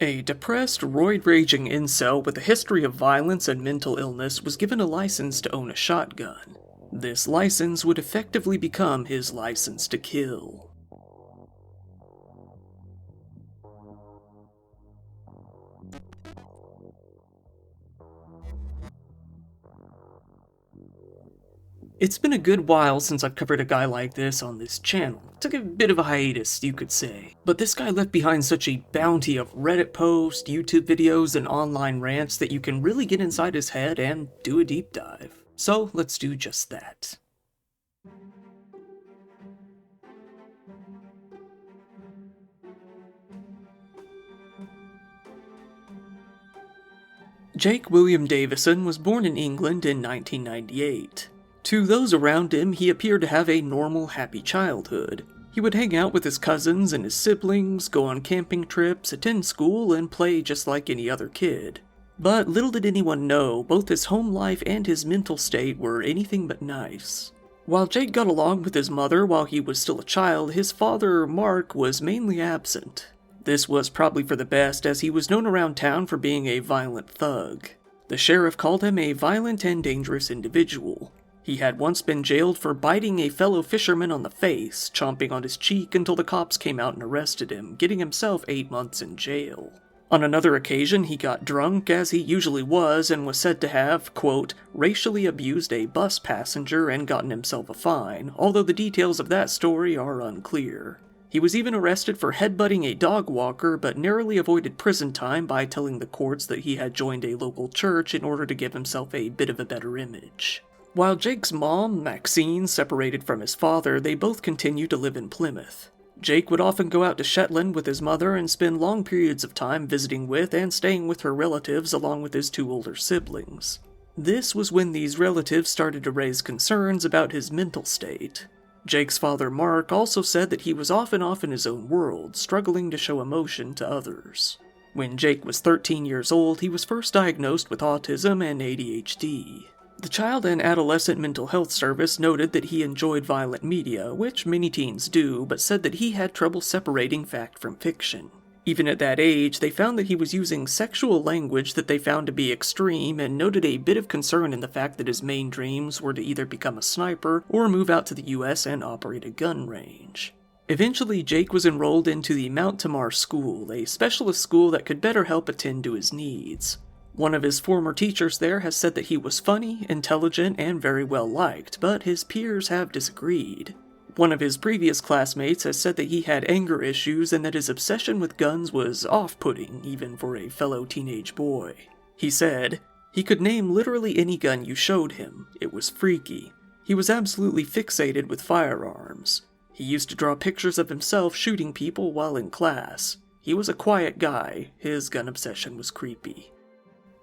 A depressed, roid-raging incel with a history of violence and mental illness was given a license to own a shotgun. This license would effectively become his license to kill. It's been a good while since I've covered a guy like this on this channel. Took a bit of a hiatus, you could say. But this guy left behind such a bounty of Reddit posts, YouTube videos, and online rants that you can really get inside his head and do a deep dive. So let's do just that. Jake William Davison was born in England in 1998. To those around him, he appeared to have a normal, happy childhood. He would hang out with his cousins and his siblings, go on camping trips, attend school, and play just like any other kid. But little did anyone know, both his home life and his mental state were anything but nice. While Jake got along with his mother while he was still a child, his father, Mark, was mainly absent. This was probably for the best, as he was known around town for being a violent thug. The sheriff called him a violent and dangerous individual. He had once been jailed for biting a fellow fisherman on the face, chomping on his cheek until the cops came out and arrested him, getting himself 8 months in jail. On another occasion, he got drunk, as he usually was, and was said to have, quote, racially abused a bus passenger and gotten himself a fine, although the details of that story are unclear. He was even arrested for headbutting a dog walker, but narrowly avoided prison time by telling the courts that he had joined a local church in order to give himself a bit of a better image. While Jake's mom, Maxine, separated from his father, they both continued to live in Plymouth. Jake would often go out to Shetland with his mother and spend long periods of time visiting with and staying with her relatives along with his 2 older siblings. This was when these relatives started to raise concerns about his mental state. Jake's father, Mark, also said that he was often off in his own world, struggling to show emotion to others. When Jake was 13 years old, he was first diagnosed with autism and ADHD. The Child and Adolescent Mental Health Service noted that he enjoyed violent media, which many teens do, but said that he had trouble separating fact from fiction. Even at that age, they found that he was using sexual language that they found to be extreme, and noted a bit of concern in the fact that his main dreams were to either become a sniper or move out to the US and operate a gun range. Eventually, Jake was enrolled into the Mount Tamar School, a specialist school that could better help attend to his needs. One of his former teachers there has said that he was funny, intelligent, and very well liked, but his peers have disagreed. One of his previous classmates has said that he had anger issues and that his obsession with guns was off-putting, even for a fellow teenage boy. He said, "He could name literally any gun you showed him. It was freaky. He was absolutely fixated with firearms. He used to draw pictures of himself shooting people while in class. He was a quiet guy. His gun obsession was creepy."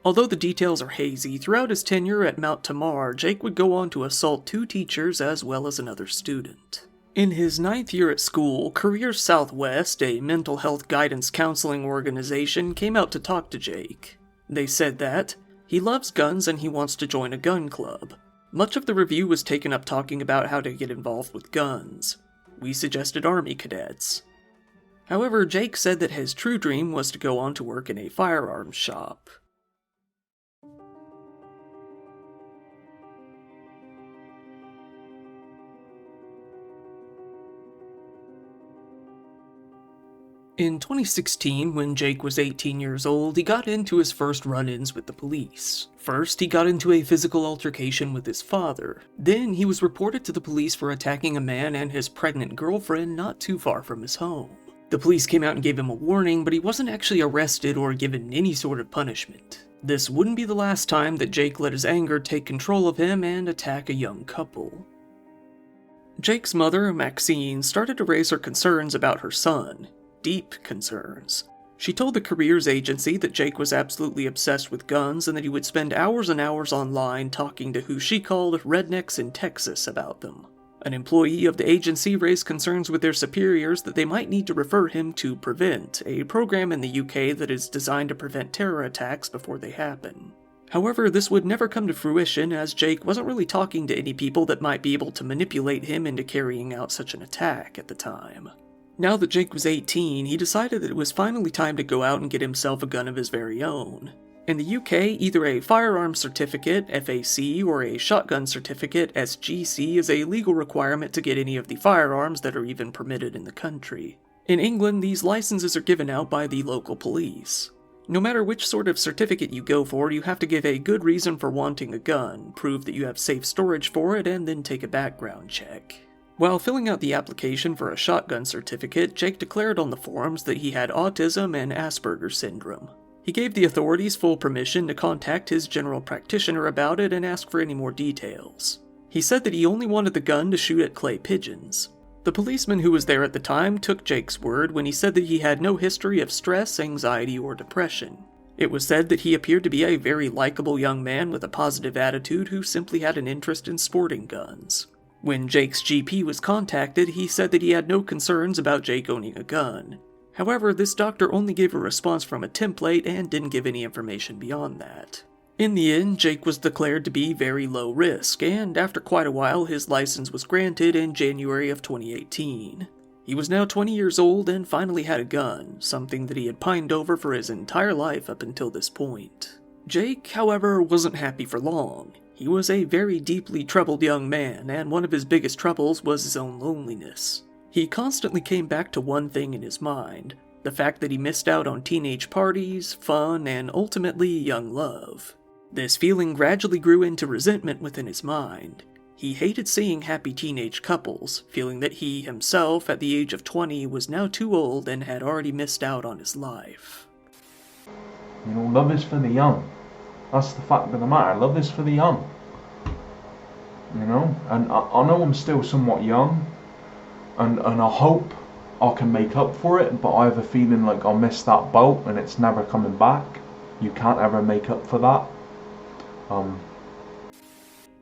Although the details are hazy, throughout his tenure at Mount Tamar, Jake would go on to assault 2 teachers as well as another student. In his 9th year at school, Careers Southwest, a mental health guidance counseling organization, came out to talk to Jake. They said that he loves guns and he wants to join a gun club. Much of the review was taken up talking about how to get involved with guns. We suggested Army cadets. However, Jake said that his true dream was to go on to work in a firearms shop. In 2016, when Jake was 18 years old, he got into his first run-ins with the police. First, he got into a physical altercation with his father. Then, he was reported to the police for attacking a man and his pregnant girlfriend not too far from his home. The police came out and gave him a warning, but he wasn't actually arrested or given any sort of punishment. This wouldn't be the last time that Jake let his anger take control of him and attack a young couple. Jake's mother, Maxine, started to raise her concerns about her son. Deep concerns. She told the careers agency that Jake was absolutely obsessed with guns and that he would spend hours and hours online talking to who she called rednecks in Texas about them. An employee of the agency raised concerns with their superiors that they might need to refer him to Prevent, a program in the UK that is designed to prevent terror attacks before they happen. However, this would never come to fruition, as Jake wasn't really talking to any people that might be able to manipulate him into carrying out such an attack at the time. Now that Jake was 18, he decided that it was finally time to go out and get himself a gun of his very own. In the UK, either a firearms certificate, FAC, or a shotgun certificate, SGC, is a legal requirement to get any of the firearms that are even permitted in the country. In England, these licenses are given out by the local police. No matter which sort of certificate you go for, you have to give a good reason for wanting a gun, prove that you have safe storage for it, and then take a background check. While filling out the application for a shotgun certificate, Jake declared on the forums that he had autism and Asperger's syndrome. He gave the authorities full permission to contact his general practitioner about it and ask for any more details. He said that he only wanted the gun to shoot at clay pigeons. The policeman who was there at the time took Jake's word when he said that he had no history of stress, anxiety, or depression. It was said that he appeared to be a very likable young man with a positive attitude who simply had an interest in sporting guns. When Jake's GP was contacted, he said that he had no concerns about Jake owning a gun. However, this doctor only gave a response from a template and didn't give any information beyond that. In the end, Jake was declared to be very low risk, and after quite a while, his license was granted in January of 2018. He was now 20 years old and finally had a gun, something that he had pined over for his entire life up until this point. Jake, however, wasn't happy for long. He was a very deeply troubled young man, and one of his biggest troubles was his own loneliness. He constantly came back to one thing in his mind, the fact that he missed out on teenage parties, fun, and ultimately young love. This feeling gradually grew into resentment within his mind. He hated seeing happy teenage couples, feeling that he himself, at the age of 20, was now too old and had already missed out on his life. You know, love is for the young. That's the fact of the matter. Love is for the young. You know, and I know I'm still somewhat young, and I hope I can make up for it, but I have a feeling like I'll miss that boat and it's never coming back. You can't ever make up for that.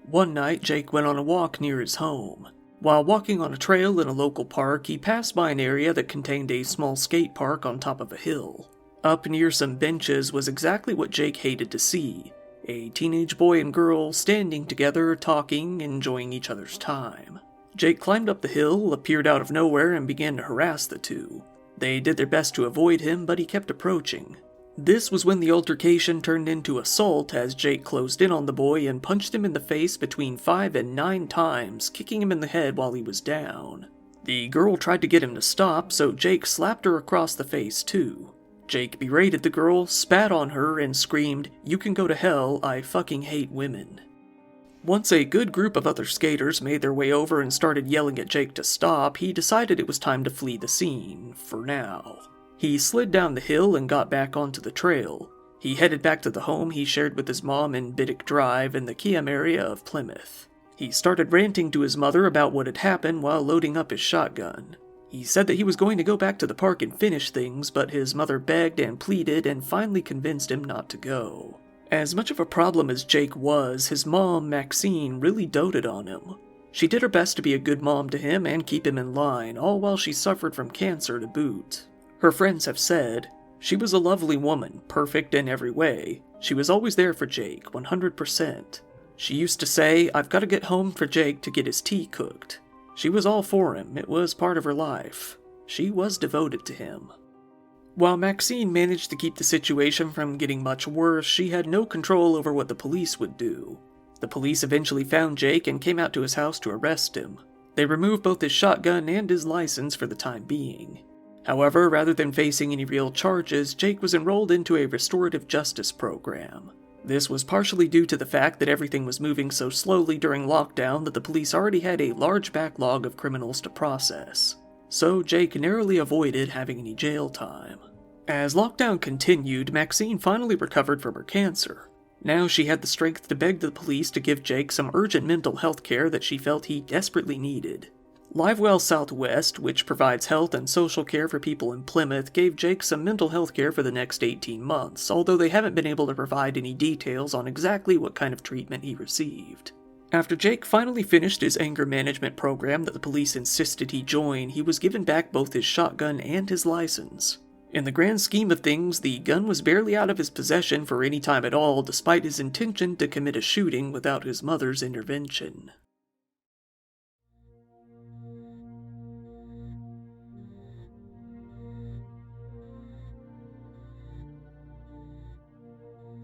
One night, Jake went on a walk near his home. While walking on a trail in a local park, he passed by an area that contained a small skate park on top of a hill. Up near some benches was exactly what Jake hated to see. A teenage boy and girl standing together, talking, enjoying each other's time. Jake climbed up the hill, appeared out of nowhere, and began to harass the two. They did their best to avoid him, but he kept approaching. This was when the altercation turned into assault as Jake closed in on the boy and punched him in the face between 5 and 9 times, kicking him in the head while he was down. The girl tried to get him to stop, so Jake slapped her across the face too. Jake berated the girl, spat on her, and screamed, "You can go to hell, I fucking hate women." Once a good group of other skaters made their way over and started yelling at Jake to stop, he decided it was time to flee the scene, for now. He slid down the hill and got back onto the trail. He headed back to the home he shared with his mom in Biddick Drive in the Kiam area of Plymouth. He started ranting to his mother about what had happened while loading up his shotgun. He said that he was going to go back to the park and finish things, but his mother begged and pleaded and finally convinced him not to go. As much of a problem as Jake was, his mom, Maxine, really doted on him. She did her best to be a good mom to him and keep him in line, all while she suffered from cancer to boot. Her friends have said, "She was a lovely woman, perfect in every way. She was always there for Jake, 100%. She used to say, 'I've got to get home for Jake to get his tea cooked.' She was all for him, it was part of her life. She was devoted to him." While Maxine managed to keep the situation from getting much worse, she had no control over what the police would do. The police eventually found Jake and came out to his house to arrest him. They removed both his shotgun and his license for the time being. However, rather than facing any real charges, Jake was enrolled into a restorative justice program. This was partially due to the fact that everything was moving so slowly during lockdown that the police already had a large backlog of criminals to process. So Jake narrowly avoided having any jail time. As lockdown continued, Maxine finally recovered from her cancer. Now she had the strength to beg the police to give Jake some urgent mental health care that she felt he desperately needed. Livewell Southwest, which provides health and social care for people in Plymouth, gave Jake some mental health care for the next 18 months, although they haven't been able to provide any details on exactly what kind of treatment he received. After Jake finally finished his anger management program that the police insisted he join, he was given back both his shotgun and his license. In the grand scheme of things, the gun was barely out of his possession for any time at all, despite his intention to commit a shooting without his mother's intervention.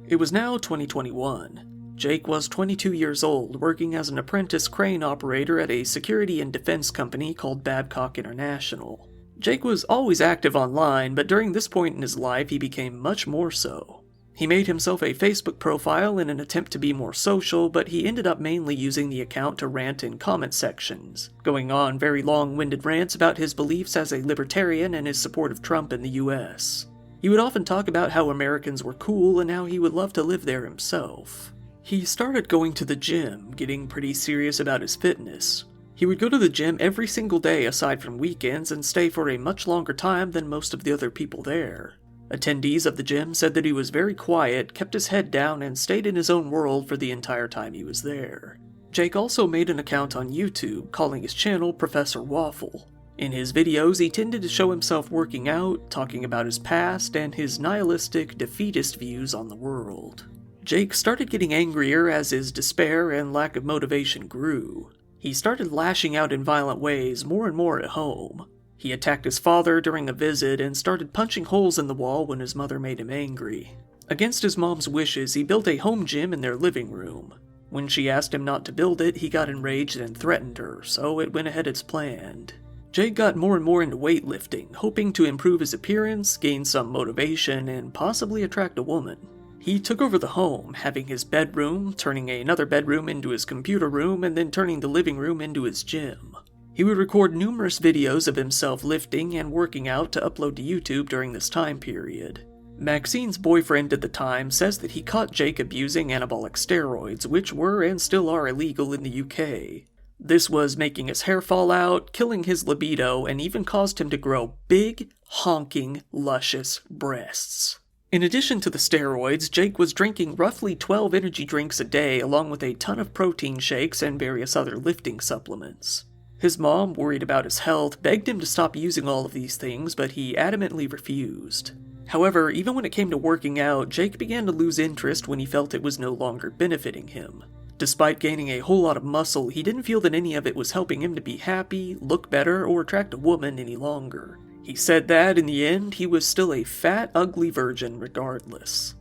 It was now 2021. Jake was 22 years old, working as an apprentice crane operator at a security and defense company called Babcock International. Jake was always active online, but during this point in his life he became much more so. He made himself a Facebook profile in an attempt to be more social, but he ended up mainly using the account to rant in comment sections, going on very long-winded rants about his beliefs as a libertarian and his support of Trump in the US. He would often talk about how Americans were cool and how he would love to live there himself. He started going to the gym, getting pretty serious about his fitness. He would go to the gym every single day aside from weekends and stay for a much longer time than most of the other people there. Attendees of the gym said that he was very quiet, kept his head down, and stayed in his own world for the entire time he was there. Jake also made an account on YouTube, calling his channel Professor Waffle. In his videos, he tended to show himself working out, talking about his past, and his nihilistic, defeatist views on the world. Jake started getting angrier as his despair and lack of motivation grew. He started lashing out in violent ways more and more at home. He attacked his father during a visit and started punching holes in the wall when his mother made him angry. Against his mom's wishes, he built a home gym in their living room. When she asked him not to build it, he got enraged and threatened her, so it went ahead as planned. Jake got more and more into weightlifting, hoping to improve his appearance, gain some motivation, and possibly attract a woman. He took over the home, having his bedroom, turning another bedroom into his computer room, and then turning the living room into his gym. He would record numerous videos of himself lifting and working out to upload to YouTube during this time period. Maxine's boyfriend at the time says that he caught Jake abusing anabolic steroids, which were and still are illegal in the UK. This was making his hair fall out, killing his libido, and even caused him to grow big, honking, luscious breasts. In addition to the steroids, Jake was drinking roughly 12 energy drinks a day along with a ton of protein shakes and various other lifting supplements. His mom, worried about his health, begged him to stop using all of these things, but he adamantly refused. However, even when it came to working out, Jake began to lose interest when he felt it was no longer benefiting him. Despite gaining a whole lot of muscle, he didn't feel that any of it was helping him to be happy, look better, or attract a woman any longer. He said that, in the end, he was still a fat, ugly virgin regardless.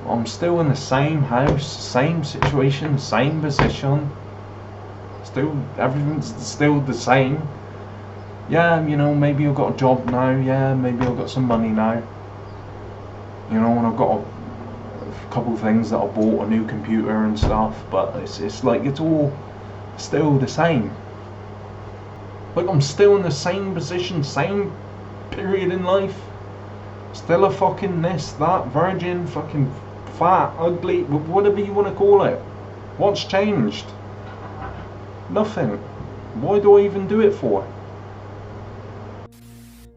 I'm still in the same house, same situation, same position. Everything's still the same. Yeah, maybe I've got a job now, yeah, maybe I've got some money now. And I've got a couple of things that I bought, a new computer and stuff, but it's like it's all still the same. Like I'm still in the same position, same period in life. Still a fucking this, that, virgin, fucking fat, ugly, whatever you want to call it. What's changed? Nothing. Why do I even do it for?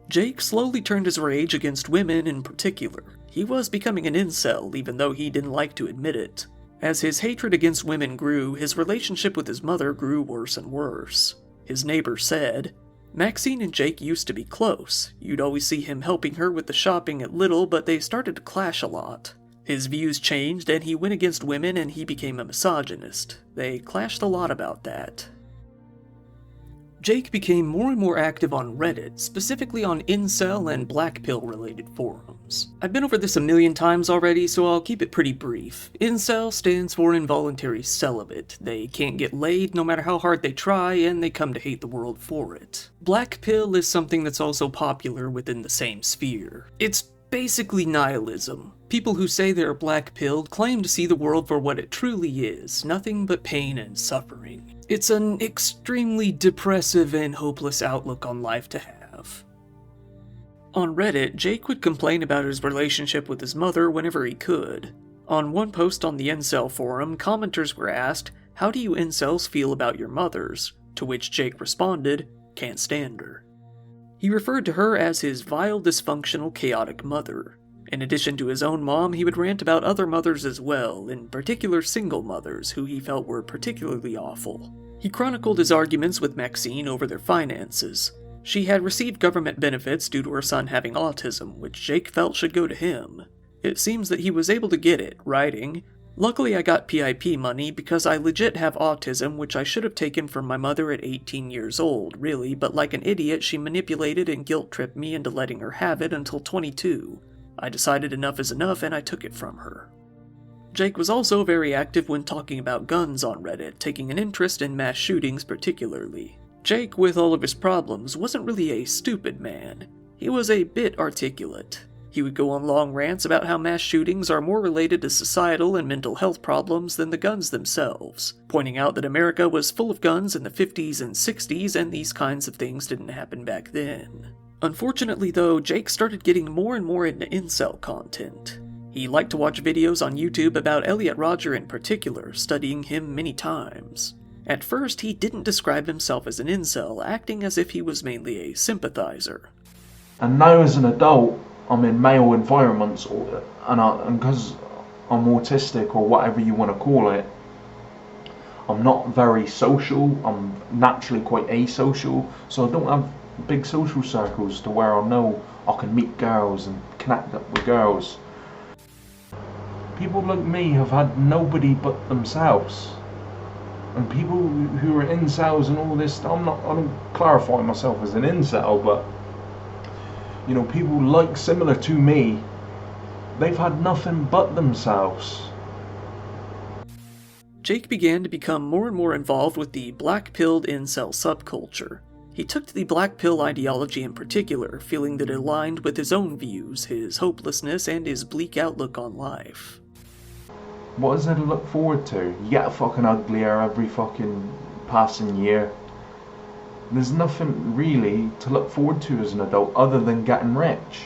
Jake slowly turned his rage against women in particular. He was becoming an incel, even though he didn't like to admit it. As his hatred against women grew, his relationship with his mother grew worse and worse. His neighbor said, "Maxine and Jake used to be close. You'd always see him helping her with the shopping at Little, but they started to clash a lot. His views changed and he went against women and he became a misogynist. They clashed a lot about that." Jake became more and more active on Reddit, specifically on Incel and Black Pill related forums. I've been over this a million times already, so I'll keep it pretty brief. Incel stands for involuntary celibate. They can't get laid no matter how hard they try, and they come to hate the world for it. Black Pill is something that's also popular within the same sphere. It's basically nihilism. People who say they're black-pilled claim to see the world for what it truly is, nothing but pain and suffering. It's an extremely depressive and hopeless outlook on life to have. On Reddit, Jake would complain about his relationship with his mother whenever he could. On one post on the Incel forum, commenters were asked, "How do you incels feel about your mothers?" To which Jake responded, "Can't stand her." He referred to her as his vile, dysfunctional, chaotic mother. In addition to his own mom, he would rant about other mothers as well, in particular single mothers, who he felt were particularly awful. He chronicled his arguments with Maxine over their finances. She had received government benefits due to her son having autism, which Jake felt should go to him. It seems that he was able to get it, writing, "Luckily I got PIP money because I legit have autism, which I should have taken from my mother at 18 years old, really, but like an idiot she manipulated and guilt-tripped me into letting her have it until 22. I decided enough is enough and I took it from her. Jake was also very active when talking about guns on Reddit, taking an interest in mass shootings particularly. Jake, with all of his problems, wasn't really a stupid man. He was a bit articulate. He would go on long rants about how mass shootings are more related to societal and mental health problems than the guns themselves, pointing out that America was full of guns in the 50s and 60s and these kinds of things didn't happen back then. Unfortunately though, Jake started getting more and more into incel content. He liked to watch videos on YouTube about Elliot Rodger in particular, studying him many times. At first, he didn't describe himself as an incel, acting as if he was mainly a sympathizer. And now as an adult, I'm in male environments, and because I'm autistic or whatever you want to call it, I'm not very social. I'm naturally quite asocial, so I don't have big social circles to where I know I can meet girls and connect up with girls. People like me have had nobody but themselves. And people who are incels and all this, I don't clarify myself as an incel, but you know, people like similar to me, they've had nothing but themselves. Jake began to become more and more involved with the black-pilled incel subculture. He took to the black pill ideology in particular, feeling that it aligned with his own views, his hopelessness, and his bleak outlook on life. What is there to look forward to? You get fucking uglier every fucking passing year. There's nothing really to look forward to as an adult other than getting rich.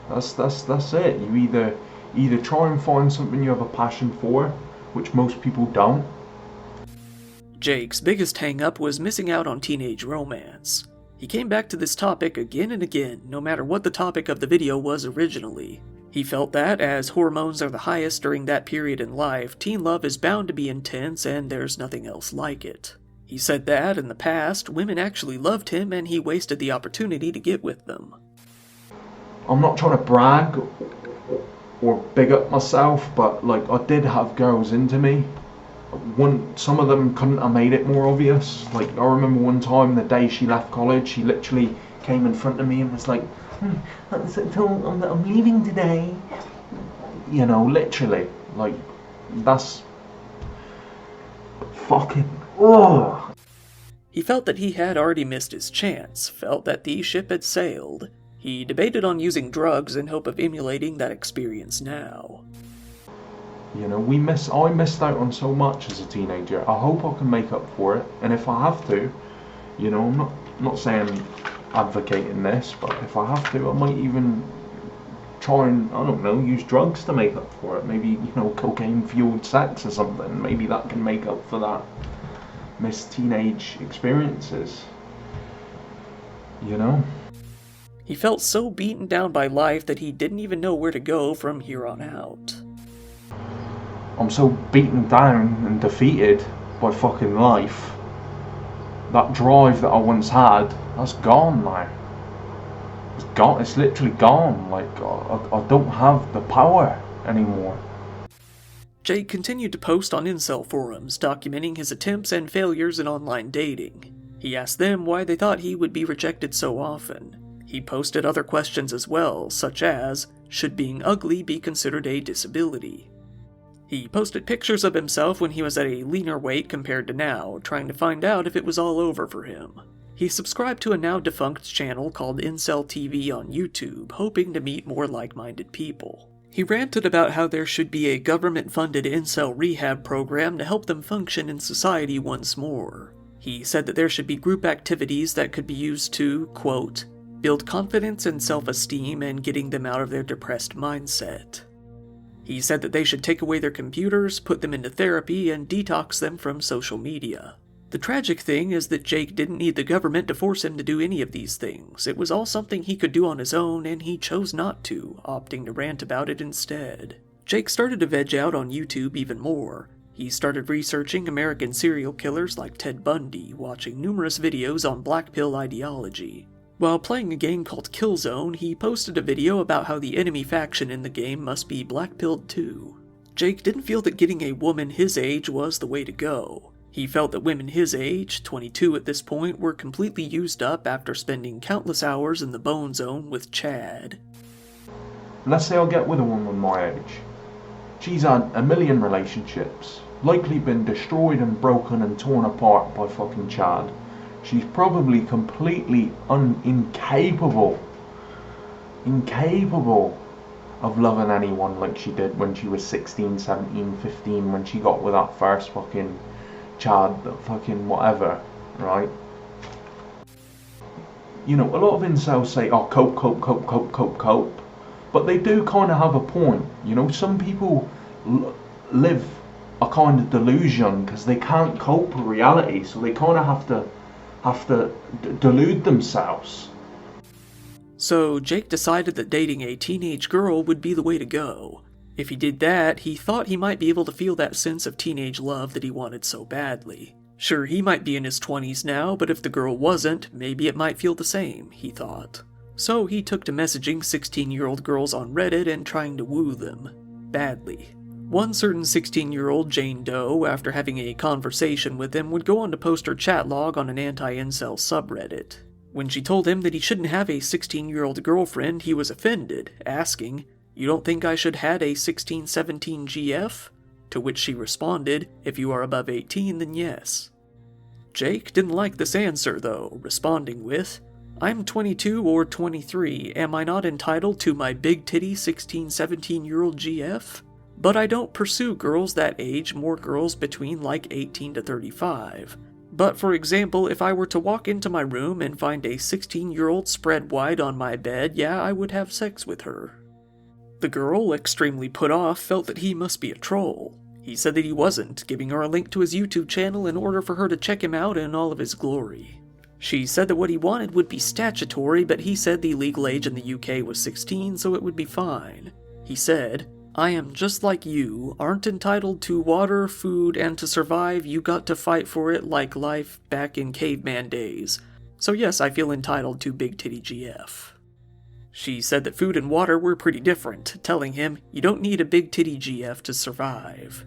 That's it. You either try and find something you have a passion for, which most people don't. Jake's biggest hang-up was missing out on teenage romance. He came back to this topic again and again, no matter what the topic of the video was originally. He felt that, as hormones are the highest during that period in life, teen love is bound to be intense and there's nothing else like it. He said that, in the past, women actually loved him and he wasted the opportunity to get with them. I'm not trying to brag or big up myself, but like, I did have girls into me. Some of them couldn't have made it more obvious. Like, I remember one time, the day she left college, she literally came in front of me and was like, I'm leaving today. You know, literally. Like, that's fucking... Ugh. He felt that he had already missed his chance, felt that the ship had sailed. He debated on using drugs in hope of emulating that experience now. You know, I missed out on so much as a teenager. I hope I can make up for it, and if I have to, you know, I'm not saying advocating this, but if I have to, I might even try and, I don't know, use drugs to make up for it. Maybe, you know, cocaine-fueled sex or something. Maybe that can make up for that missed teenage experiences. You know? He felt so beaten down by life that he didn't even know where to go from here on out. I'm so beaten down and defeated by fucking life. That drive that I once had, that's gone now. It's gone. It's literally gone. Like, I don't have the power anymore. Jake continued to post on incel forums, documenting his attempts and failures in online dating. He asked them why they thought he would be rejected so often. He posted other questions as well, such as, should being ugly be considered a disability? He posted pictures of himself when he was at a leaner weight compared to now, trying to find out if it was all over for him. He subscribed to a now-defunct channel called Incel TV on YouTube, hoping to meet more like-minded people. He ranted about how there should be a government-funded incel rehab program to help them function in society once more. He said that there should be group activities that could be used to, quote, build confidence and self-esteem and getting them out of their depressed mindset. He said that they should take away their computers, put them into therapy, and detox them from social media. The tragic thing is that Jake didn't need the government to force him to do any of these things. It was all something he could do on his own, and he chose not to, opting to rant about it instead. Jake started to veg out on YouTube even more. He started researching American serial killers like Ted Bundy, watching numerous videos on black pill ideology. While playing a game called Killzone, he posted a video about how the enemy faction in the game must be black-pilled too. Jake didn't feel that getting a woman his age was the way to go. He felt that women his age, 22 at this point, were completely used up after spending countless hours in the bone zone with Chad. Let's say I get with a woman my age. She's had a million relationships, likely been destroyed and broken and torn apart by fucking Chad. She's probably completely incapable of loving anyone like she did when she was 16, 17, 15, when she got with that first fucking Chad, that fucking whatever, right? You know, a lot of incels say, oh, cope. But they do kind of have a point. You know, some people live a kind of delusion because they can't cope with reality, so they kind of have to delude themselves. So Jake decided that dating a teenage girl would be the way to go. If he did that, he thought he might be able to feel that sense of teenage love that he wanted so badly. Sure, he might be in his 20s now, but if the girl wasn't, maybe it might feel the same, he thought. So he took to messaging 16-year-old girls on Reddit and trying to woo them. Badly. One certain 16-year-old Jane Doe, after having a conversation with him, would go on to post her chat log on an anti-incel subreddit. When she told him that he shouldn't have a 16-year-old girlfriend, he was offended, asking, "You don't think I should had a 16-17 GF?" To which she responded, "If you are above 18, then yes." Jake didn't like this answer, though, responding with, "I'm 22 or 23, am I not entitled to my big titty 16-17-year-old GF? But I don't pursue girls that age, more girls between like 18 to 35. But for example, if I were to walk into my room and find a 16-year-old spread wide on my bed, yeah, I would have sex with her." The girl, extremely put off, felt that he must be a troll. He said that he wasn't, giving her a link to his YouTube channel in order for her to check him out in all of his glory. She said that what he wanted would be statutory, but he said the legal age in the UK was 16, so it would be fine. He said, "I am just like you, aren't entitled to water, food, and to survive you got to fight for it like life back in caveman days. So yes, I feel entitled to big titty GF." She said that food and water were pretty different, telling him, "You don't need a big titty GF to survive."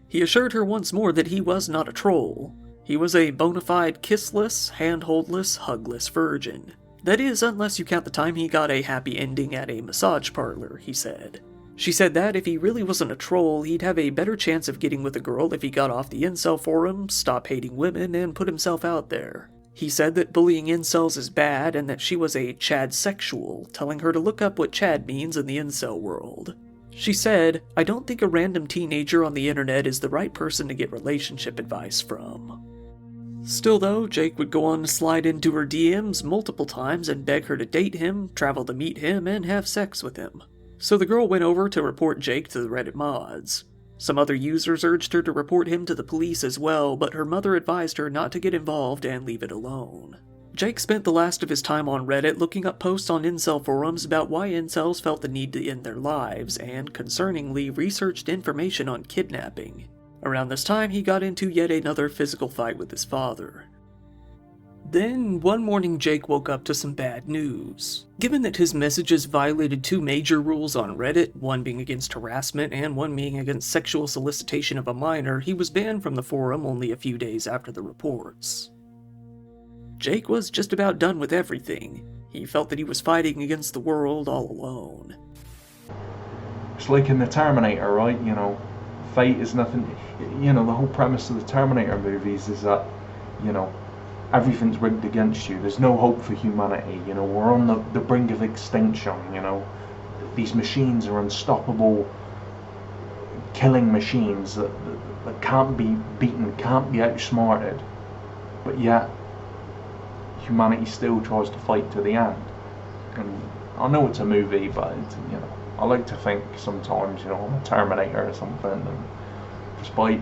He assured her once more that he was not a troll. He was a bona fide kissless, handholdless, hugless virgin. That is, unless you count the time he got a happy ending at a massage parlor, he said. She said that if he really wasn't a troll, he'd have a better chance of getting with a girl if he got off the incel forum, stopped hating women, and put himself out there. He said that bullying incels is bad and that she was a chadsexual, telling her to look up what chad means in the incel world. She said, "I don't think a random teenager on the internet is the right person to get relationship advice from." Still though, Jake would go on to slide into her DMs multiple times and beg her to date him, travel to meet him, and have sex with him. So the girl went over to report Jake to the Reddit mods. Some other users urged her to report him to the police as well, but her mother advised her not to get involved and leave it alone. Jake spent the last of his time on Reddit looking up posts on incel forums about why incels felt the need to end their lives, and, concerningly, researched information on kidnapping. Around this time, he got into yet another physical fight with his father. Then, one morning Jake woke up to some bad news. Given that his messages violated two major rules on Reddit, one being against harassment and one being against sexual solicitation of a minor, he was banned from the forum only a few days after the reports. Jake was just about done with everything. He felt that he was fighting against the world all alone. It's like in the Terminator, right? You know, fate is nothing. You know, the whole premise of the Terminator movies is that, you know, everything's rigged against you. There's no hope for humanity. You know, we're on the brink of extinction. You know, these machines are unstoppable, killing machines that can't be beaten, can't be outsmarted. But yet, humanity still tries to fight to the end. And I know it's a movie, but it's, you know, I like to think sometimes, you know, I'm a Terminator or something, and despite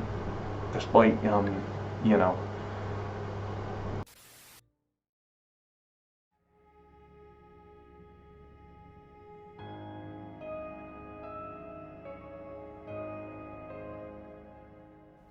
you know.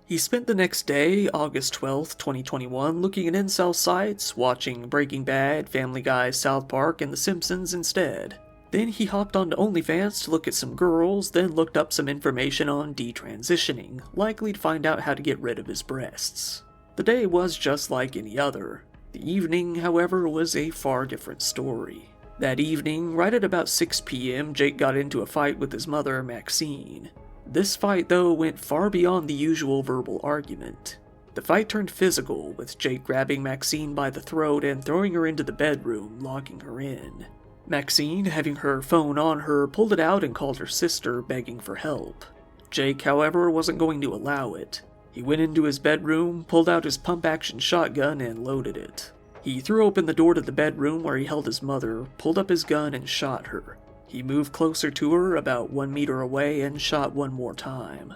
He spent the next day, August 12th, 2021, looking at incel sites, watching Breaking Bad, Family Guy, South Park, and The Simpsons instead. Then he hopped onto OnlyFans to look at some girls, then looked up some information on detransitioning, likely to find out how to get rid of his breasts. The day was just like any other. The evening, however, was a far different story. That evening, right at about 6 p.m., Jake got into a fight with his mother, Maxine. This fight, though, went far beyond the usual verbal argument. The fight turned physical, with Jake grabbing Maxine by the throat and throwing her into the bedroom, locking her in. Maxine, having her phone on her, pulled it out and called her sister, begging for help. Jake, however, wasn't going to allow it. He went into his bedroom, pulled out his pump-action shotgun, and loaded it. He threw open the door to the bedroom where he held his mother, pulled up his gun, and shot her. He moved closer to her, about 1 meter away, and shot one more time.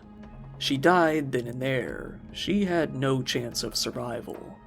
She died then and there. She had no chance of survival.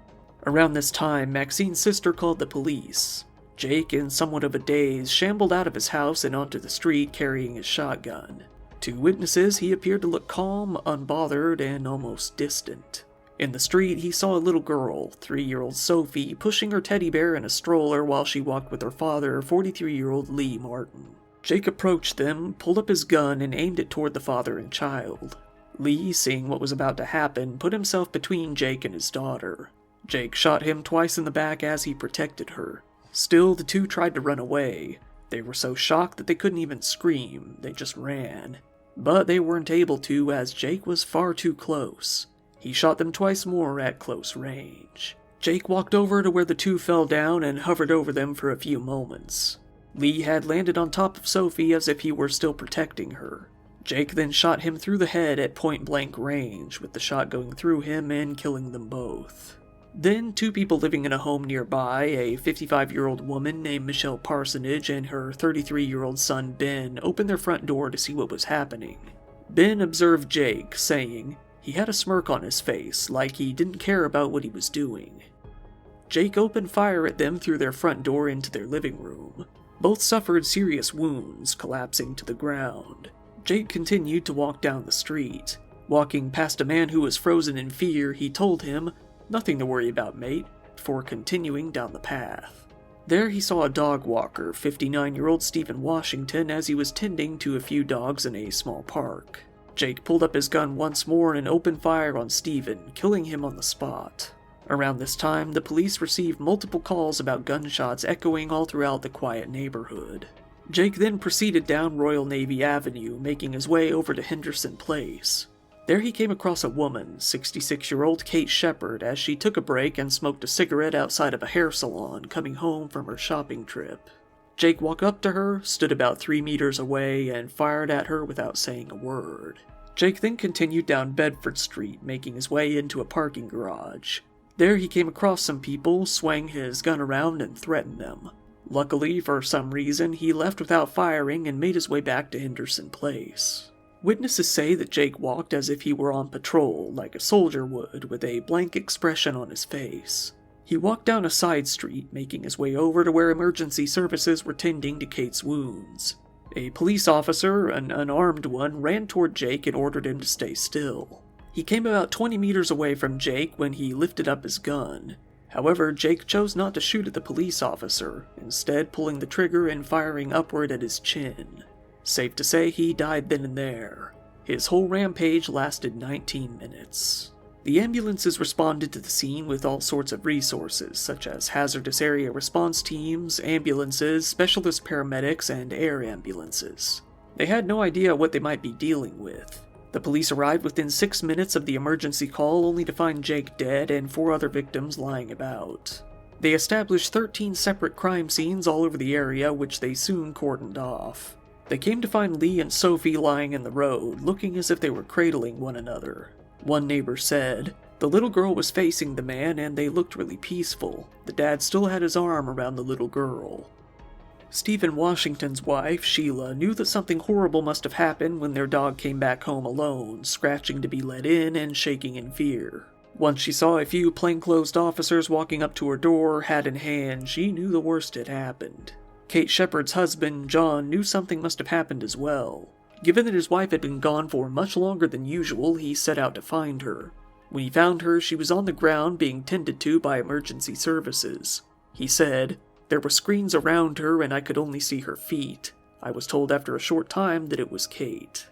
Around this time, Maxine's sister called the police. Jake, in somewhat of a daze, shambled out of his house and onto the street carrying his shotgun. To witnesses, he appeared to look calm, unbothered, and almost distant. In the street, he saw a little girl, 3-year-old Sophie, pushing her teddy bear in a stroller while she walked with her father, 43-year-old Lee Martin. Jake approached them, pulled up his gun, and aimed it toward the father and child. Lee, seeing what was about to happen, put himself between Jake and his daughter. Jake shot him twice in the back as he protected her. Still, the two tried to run away. They were so shocked that they couldn't even scream, they just ran. But they weren't able to, as Jake was far too close. He shot them twice more at close range. Jake walked over to where the two fell down and hovered over them for a few moments. Lee had landed on top of Sophie as if he were still protecting her. Jake then shot him through the head at point-blank range, with the shot going through him and killing them both. Then, two people living in a home nearby, a 55-year-old woman named Michelle Parsonage and her 33-year-old son Ben, opened their front door to see what was happening. Ben observed Jake, saying he had a smirk on his face, like he didn't care about what he was doing. Jake opened fire at them through their front door into their living room. Both suffered serious wounds, collapsing to the ground. Jake continued to walk down the street. Walking past a man who was frozen in fear, he told him, "Nothing to worry about, mate," before continuing down the path. There he saw a dog walker, 59-year-old Stephen Washington, as he was tending to a few dogs in a small park. Jake pulled up his gun once more and opened fire on Stephen, killing him on the spot. Around this time, the police received multiple calls about gunshots echoing all throughout the quiet neighborhood. Jake then proceeded down Royal Navy Avenue, making his way over to Henderson Place. There he came across a woman, 66-year-old Kate Shepard, as she took a break and smoked a cigarette outside of a hair salon, coming home from her shopping trip. Jake walked up to her, stood about 3 meters away, and fired at her without saying a word. Jake then continued down Bedford Street, making his way into a parking garage. There he came across some people, swung his gun around and threatened them. Luckily, for some reason, he left without firing and made his way back to Henderson Place. Witnesses say that Jake walked as if he were on patrol, like a soldier would, with a blank expression on his face. He walked down a side street, making his way over to where emergency services were tending to Kate's wounds. A police officer, an unarmed one, ran toward Jake and ordered him to stay still. He came about 20 meters away from Jake when he lifted up his gun. However, Jake chose not to shoot at the police officer, instead pulling the trigger and firing upward at his chin. Safe to say he died then and there. His whole rampage lasted 19 minutes. The ambulances responded to the scene with all sorts of resources, such as hazardous area response teams, ambulances, specialist paramedics, and air ambulances. They had no idea what they might be dealing with. The police arrived within 6 minutes of the emergency call, only to find Jake dead and 4 other victims lying about. They established 13 separate crime scenes all over the area, which they soon cordoned off. They came to find Lee and Sophie lying in the road, looking as if they were cradling one another. One neighbor said, "The little girl was facing the man and they looked really peaceful. The dad still had his arm around the little girl." Stephen Washington's wife, Sheila, knew that something horrible must have happened when their dog came back home alone, scratching to be let in and shaking in fear. Once she saw a few plainclothes officers walking up to her door, hat in hand, she knew the worst had happened. Kate Shepard's husband, John, knew something must have happened as well. Given that his wife had been gone for much longer than usual, he set out to find her. When he found her, she was on the ground being tended to by emergency services. He said, "There were screens around her and I could only see her feet. I was told after a short time that it was Kate."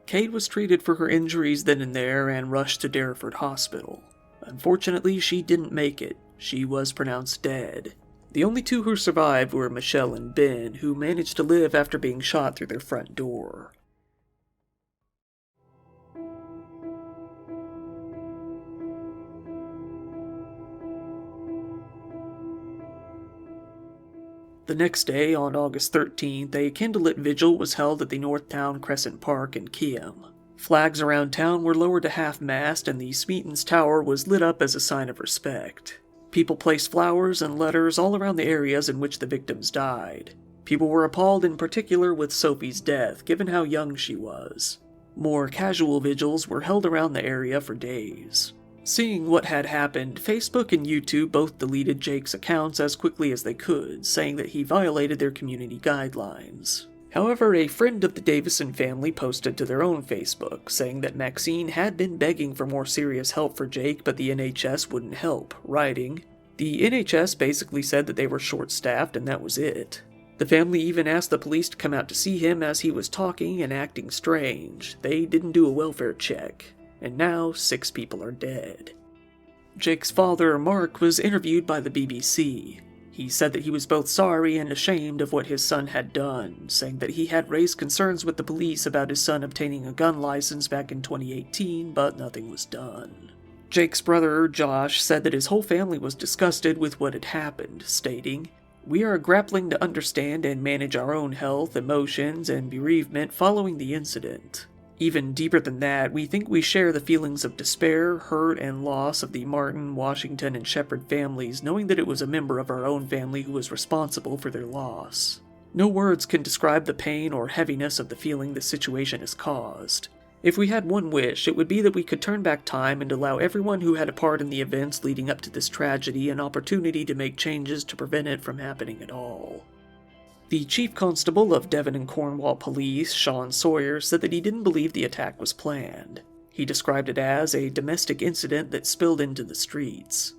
Kate was treated for her injuries then and there and rushed to Dareford Hospital. Unfortunately, she didn't make it. She was pronounced dead. The only two who survived were Michelle and Ben, who managed to live after being shot through their front door. The next day, on August 13th, a candlelit vigil was held at the Northtown Crescent Park in Kiem. Flags around town were lowered to half-mast, and the Smeaton's Tower was lit up as a sign of respect. People placed flowers and letters all around the areas in which the victims died. People were appalled in particular with Sophie's death, given how young she was. More casual vigils were held around the area for days. Seeing what had happened, Facebook and YouTube both deleted Jake's accounts as quickly as they could, saying that he violated their community guidelines. However, a friend of the Davison family posted to their own Facebook, saying that Maxine had been begging for more serious help for Jake, but the NHS wouldn't help, writing, "The NHS basically said that they were short-staffed and that was it. The family even asked the police to come out to see him as he was talking and acting strange. They didn't do a welfare check. And now 6 people are dead." Jake's father, Mark, was interviewed by the BBC. He said that he was both sorry and ashamed of what his son had done, saying that he had raised concerns with the police about his son obtaining a gun license back in 2018, but nothing was done. Jake's brother, Josh, said that his whole family was disgusted with what had happened, stating, "We are grappling to understand and manage our own health, emotions, and bereavement following the incident. Even deeper than that, we think we share the feelings of despair, hurt, and loss of the Martin, Washington, and Shepard families, knowing that it was a member of our own family who was responsible for their loss. No words can describe the pain or heaviness of the feeling the situation has caused. If we had one wish, it would be that we could turn back time and allow everyone who had a part in the events leading up to this tragedy an opportunity to make changes to prevent it from happening at all." The chief constable of Devon and Cornwall Police, Sean Sawyer, said that he didn't believe the attack was planned. He described it as a domestic incident that spilled into the streets.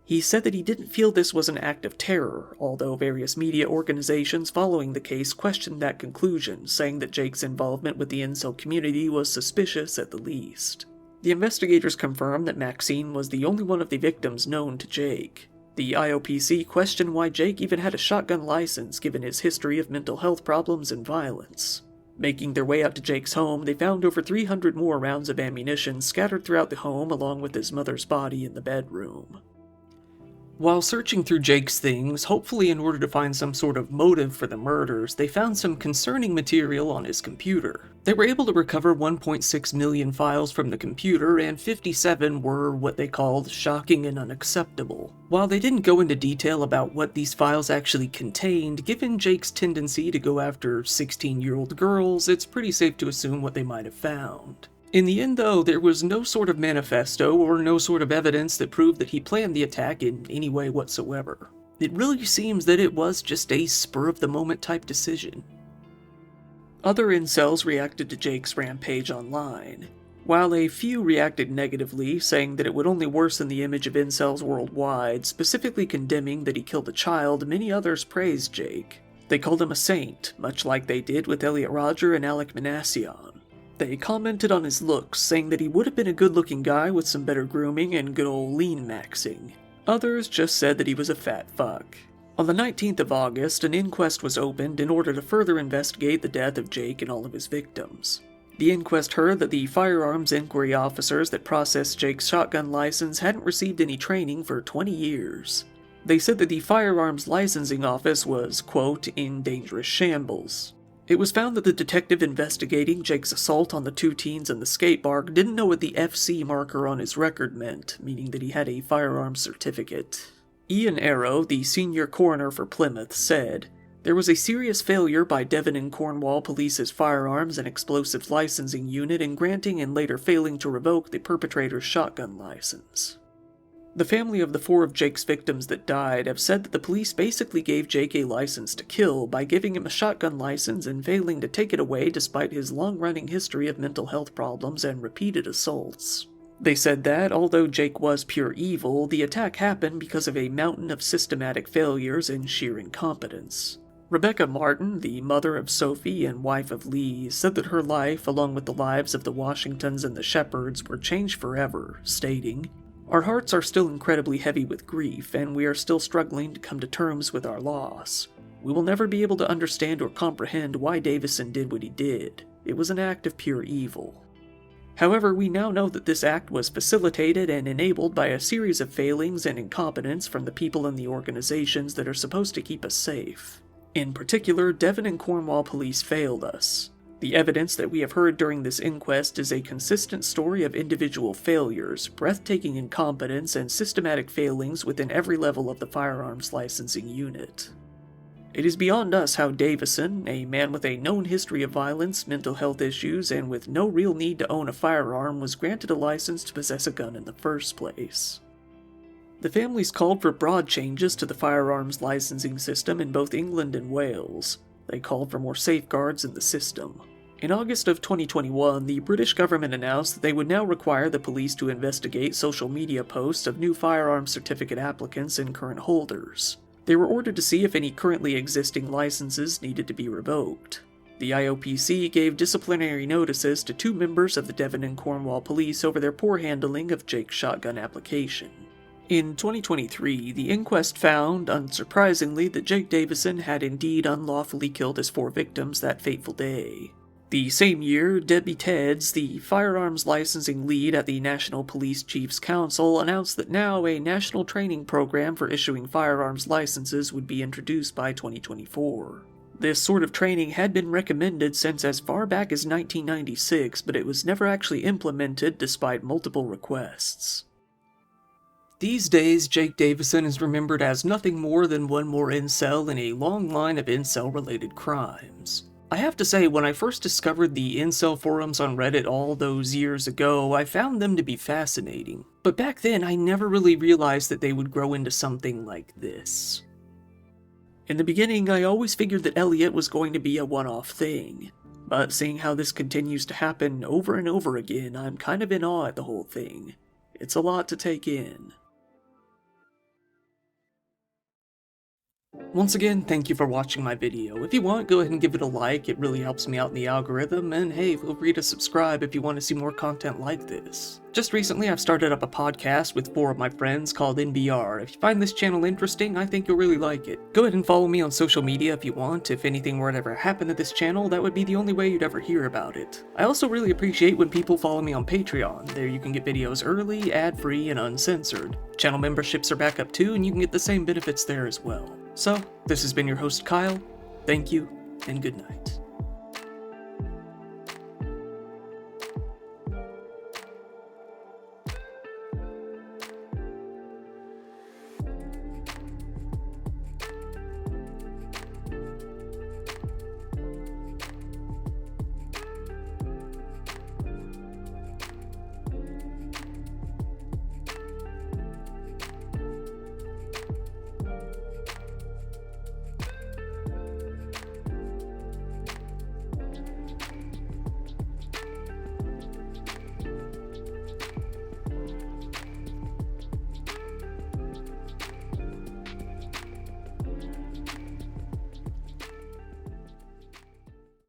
He said that he didn't feel this was an act of terror, although various media organizations following the case questioned that conclusion, saying that Jake's involvement with the Incel community was suspicious at the least. The investigators confirmed that Maxine was the only one of the victims known to Jake. The IOPC questioned why Jake even had a shotgun license given his history of mental health problems and violence. Making their way out to Jake's home, they found over 300 more rounds of ammunition scattered throughout the home along with his mother's body in the bedroom. While searching through Jake's things, hopefully in order to find some sort of motive for the murders, they found some concerning material on his computer. They were able to recover 1.6 million files from the computer, and 57 were what they called shocking and unacceptable. While they didn't go into detail about what these files actually contained, given Jake's tendency to go after 16-year-old girls, it's pretty safe to assume what they might have found. In the end, though, there was no sort of manifesto or no sort of evidence that proved that he planned the attack in any way whatsoever. It really seems that it was just a spur-of-the-moment type decision. Other incels reacted to Jake's rampage online. While a few reacted negatively, saying that it would only worsen the image of incels worldwide, specifically condemning that he killed a child, many others praised Jake. They called him a saint, much like they did with Elliot Rodger and Alec Minassian. They commented on his looks, saying that he would have been a good-looking guy with some better grooming and good old lean maxing. Others just said that he was a fat fuck. On the 19th of August, an inquest was opened in order to further investigate the death of Jake and all of his victims. The inquest heard that the firearms inquiry officers that processed Jake's shotgun license hadn't received any training for 20 years. They said that the firearms licensing office was, quote, in dangerous shambles. It was found that the detective investigating Jake's assault on the 2 teens in the skate park didn't know what the FC marker on his record meant, meaning that he had a firearms certificate. Ian Arrow, the senior coroner for Plymouth, said, "There was a serious failure by Devon and Cornwall Police's firearms and explosives licensing unit in granting and later failing to revoke the perpetrator's shotgun license." The family of the 4 of Jake's victims that died have said that the police basically gave Jake a license to kill by giving him a shotgun license and failing to take it away despite his long-running history of mental health problems and repeated assaults. They said that, although Jake was pure evil, the attack happened because of a mountain of systematic failures and sheer incompetence. Rebecca Martin, the mother of Sophie and wife of Lee, said that her life, along with the lives of the Washingtons and the Shepards, were changed forever, stating, Our hearts are still incredibly heavy with grief, and we are still struggling to come to terms with our loss. We will never be able to understand or comprehend why Davison did what he did. It was an act of pure evil. However, we now know that this act was facilitated and enabled by a series of failings and incompetence from the people in the organizations that are supposed to keep us safe. In particular, Devon and Cornwall police failed us. The evidence that we have heard during this inquest is a consistent story of individual failures, breathtaking incompetence, and systematic failings within every level of the firearms licensing unit. It is beyond us how Davison, a man with a known history of violence, mental health issues, and with no real need to own a firearm, was granted a license to possess a gun in the first place. The families called for broad changes to the firearms licensing system in both England and Wales. They called for more safeguards in the system. In August of 2021, the British government announced that they would now require the police to investigate social media posts of new firearms certificate applicants and current holders. They were ordered to see if any currently existing licenses needed to be revoked. The IOPC gave disciplinary notices to 2 members of the Devon and Cornwall police over their poor handling of Jake's shotgun application. In 2023, the inquest found, unsurprisingly, that Jake Davison had indeed unlawfully killed his 4 victims that fateful day. The same year, Debbie Tedds, the firearms licensing lead at the National Police Chiefs Council, announced that now a national training program for issuing firearms licenses would be introduced by 2024. This sort of training had been recommended since as far back as 1996, but it was never actually implemented despite multiple requests. These days, Jake Davison is remembered as nothing more than one more incel in a long line of incel-related crimes. I have to say, when I first discovered the incel forums on Reddit all those years ago, I found them to be fascinating. But back then, I never really realized that they would grow into something like this. In the beginning, I always figured that Elliot was going to be a one-off thing. But seeing how this continues to happen over and over again, I'm kind of in awe at the whole thing. It's a lot to take in. Once again, thank you for watching my video. If you want, go ahead and give it a like, it really helps me out in the algorithm, and hey, feel free to subscribe if you want to see more content like this. Just recently, I've started up a podcast with 4 of my friends called NBR. If you find this channel interesting, I think you'll really like it. Go ahead and follow me on social media if you want. If anything were to ever happen to this channel, that would be the only way you'd ever hear about it. I also really appreciate when people follow me on Patreon. There you can get videos early, ad-free, and uncensored. Channel memberships are back up too, and you can get the same benefits there as well. So, this has been your host Kyle. Thank you, and good night.